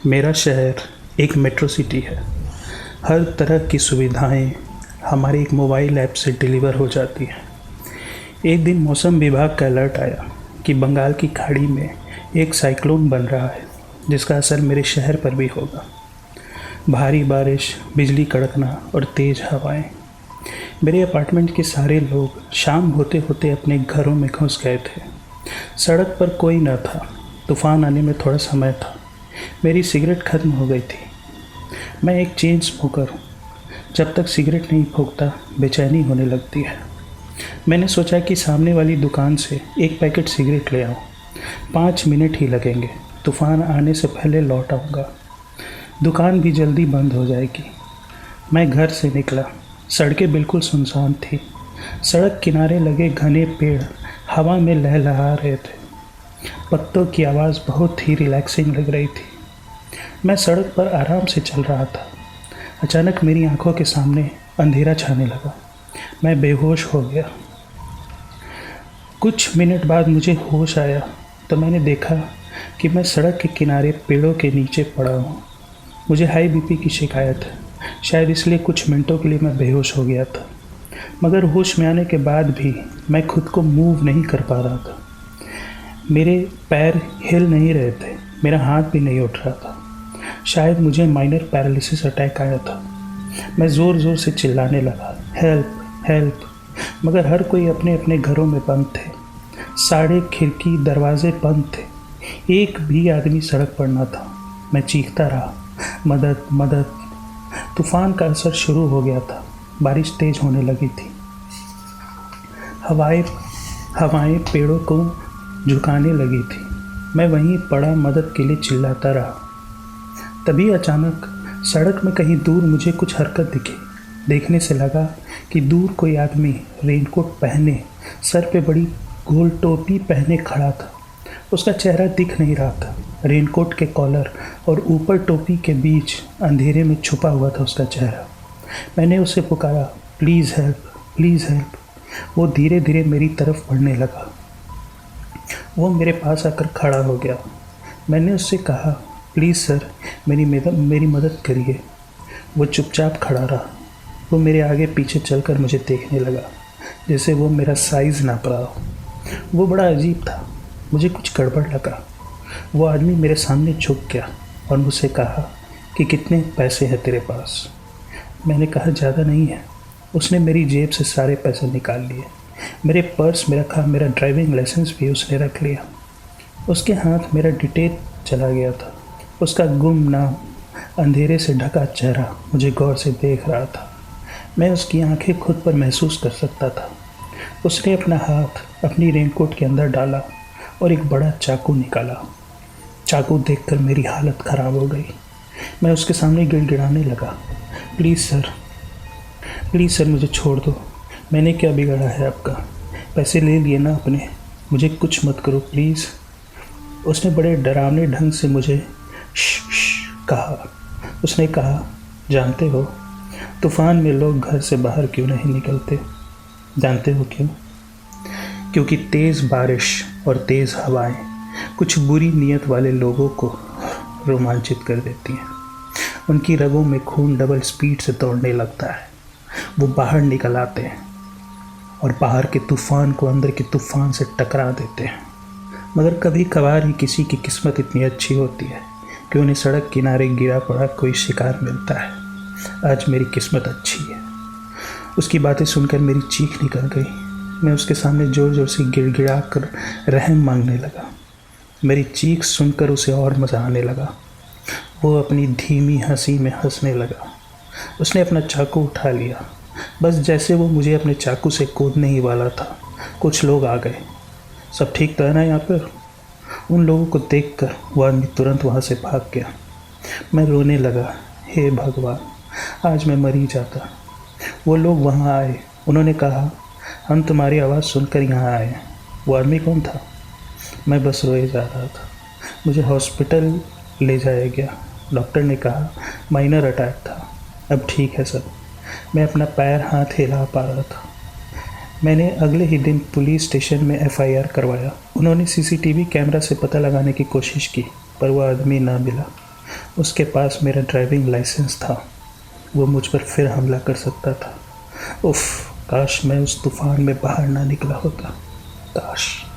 मेरा शहर एक मेट्रो सिटी है। हर तरह की सुविधाएं हमारे एक मोबाइल ऐप से डिलीवर हो जाती हैं। एक दिन मौसम विभाग का अलर्ट आया कि बंगाल की खाड़ी में एक साइक्लोन बन रहा है, जिसका असर मेरे शहर पर भी होगा। भारी बारिश, बिजली कड़कना और तेज़ हवाएं। मेरे अपार्टमेंट के सारे लोग शाम होते होते अपने घरों में घुस गए थे। सड़क पर कोई न था। तूफान आने में थोड़ा समय था। मेरी सिगरेट खत्म हो गई थी। मैं एक चेन स्मोकर हूँ। जब तक सिगरेट नहीं फूंकता बेचैनी होने लगती है। मैंने सोचा कि सामने वाली दुकान से एक पैकेट सिगरेट ले आऊँ। 5 मिनट ही लगेंगे। तूफान आने से पहले लौट आऊँगा। दुकान भी जल्दी बंद हो जाएगी। मैं घर से निकला। सड़कें बिल्कुल सुनसान थी। सड़क किनारे लगे घने पेड़ हवा में लहलहा रहे थे। पत्तों की आवाज़ बहुत ही रिलैक्सिंग लग रही थी। मैं सड़क पर आराम से चल रहा था। अचानक मेरी आंखों के सामने अंधेरा छाने लगा। मैं बेहोश हो गया। कुछ मिनट बाद मुझे होश आया तो मैंने देखा कि मैं सड़क के किनारे पेड़ों के नीचे पड़ा हूँ। मुझे हाई बीपी की शिकायत है। शायद इसलिए कुछ मिनटों के लिए मैं बेहोश हो गया था। मगर होश में आने के बाद भी मैं खुद को मूव नहीं कर पा रहा था। मेरे पैर हिल नहीं रहे थे। मेरा हाथ भी नहीं उठ रहा था। शायद मुझे माइनर पैरालिसिस अटैक आया था। मैं ज़ोर ज़ोर से चिल्लाने लगा, हेल्प हेल्प। मगर हर कोई अपने अपने घरों में बंद थे। सारे खिड़की दरवाजे बंद थे। एक भी आदमी सड़क पर न था। मैं चीखता रहा, मदद मदद। तूफान का असर शुरू हो गया था। बारिश तेज होने लगी थी। हवाएं पेड़ों को झुकाने लगी थी। मैं वहीं पड़ा मदद के लिए चिल्लाता रहा। तभी अचानक सड़क में कहीं दूर मुझे कुछ हरकत दिखी। देखने से लगा कि दूर कोई आदमी रेनकोट पहने, सर पे बड़ी गोल टोपी पहने खड़ा था। उसका चेहरा दिख नहीं रहा था। रेनकोट के कॉलर और ऊपर टोपी के बीच अंधेरे में छुपा हुआ था उसका चेहरा। मैंने उसे पुकारा, प्लीज़ हेल्प, प्लीज़ हेल्प। वो धीरे धीरे मेरी तरफ बढ़ने लगा। वो मेरे पास आकर खड़ा हो गया। मैंने उससे कहा, प्लीज़ सर, मेरी मदद करिए। वो चुपचाप खड़ा रहा। वो मेरे आगे पीछे चलकर मुझे देखने लगा, जैसे वो मेरा साइज़ नाप रहा हो। वो बड़ा अजीब था। मुझे कुछ गड़बड़ लगा। वो आदमी मेरे सामने झुक गया और मुझसे कहा कि कितने पैसे हैं तेरे पास। मैंने कहा, ज़्यादा नहीं है। उसने मेरी जेब से सारे पैसे निकाल लिए। मेरे पर्स में रखा मेरा ड्राइविंग लाइसेंस भी उसने रख लिया। उसके हाथ मेरा डिटेल चला गया था। उसका गुमनाम अंधेरे से ढका चेहरा मुझे गौर से देख रहा था। मैं उसकी आंखें खुद पर महसूस कर सकता था। उसने अपना हाथ अपनी रेनकोट के अंदर डाला और एक बड़ा चाकू निकाला। चाकू देखकर मेरी हालत ख़राब हो गई। मैं उसके सामने गिड़गिड़ाने लगा, प्लीज़ सर, मुझे छोड़ दो। मैंने क्या बिगाड़ा है आपका? पैसे ले लिए ना अपने। मुझे कुछ मत करो प्लीज़। उसने बड़े डरावने ढंग से मुझे श्श कहा। उसने कहा, जानते हो तूफ़ान में लोग घर से बाहर क्यों नहीं निकलते? जानते हो क्यों? क्योंकि तेज़ बारिश और तेज़ हवाएं कुछ बुरी नीयत वाले लोगों को रोमांचित कर देती हैं। उनकी रगों में खून डबल स्पीड से दौड़ने लगता है। वो बाहर निकल आते हैं और बाहर के तूफ़ान को अंदर के तूफ़ान से टकरा देते हैं। मगर कभी कभार ही किसी की किस्मत इतनी अच्छी होती है कि उन्हें सड़क किनारे गिरा पड़ा कोई शिकार मिलता है। आज मेरी किस्मत अच्छी है। उसकी बातें सुनकर मेरी चीख निकल गई। मैं उसके सामने ज़ोर ज़ोर से गिड़गिड़ा कर रहम मांगने लगा। मेरी चीख सुनकर उसे और मज़ा आने लगा। वो अपनी धीमी हंसी में हंसने लगा। उसने अपना चाकू उठा लिया। बस जैसे वो मुझे अपने चाकू से कूदने ही वाला था, कुछ लोग आ गए। सब ठीक तो है ना यहाँ पर? उन लोगों को देखकर वो आदमी तुरंत वहाँ से भाग गया। मैं रोने लगा, हे भगवान, आज मैं मर ही जाता। वो लोग वहाँ आए। उन्होंने कहा, हम तुम्हारी आवाज़ सुनकर यहाँ आए। वो आदमी कौन था? मैं बस रोए जा रहा था। मुझे हॉस्पिटल ले जाया गया। डॉक्टर ने कहा माइनर अटैक था। अब ठीक है सब। मैं अपना पैर हाथ हिला पा रहा था। मैंने अगले ही दिन पुलिस स्टेशन में एफआईआर करवाया। उन्होंने सीसीटीवी कैमरा से पता लगाने की कोशिश की, पर वह आदमी ना मिला। उसके पास मेरा ड्राइविंग लाइसेंस था। वो मुझ पर फिर हमला कर सकता था। उफ, काश मैं उस तूफान में बाहर ना निकला होता। काश।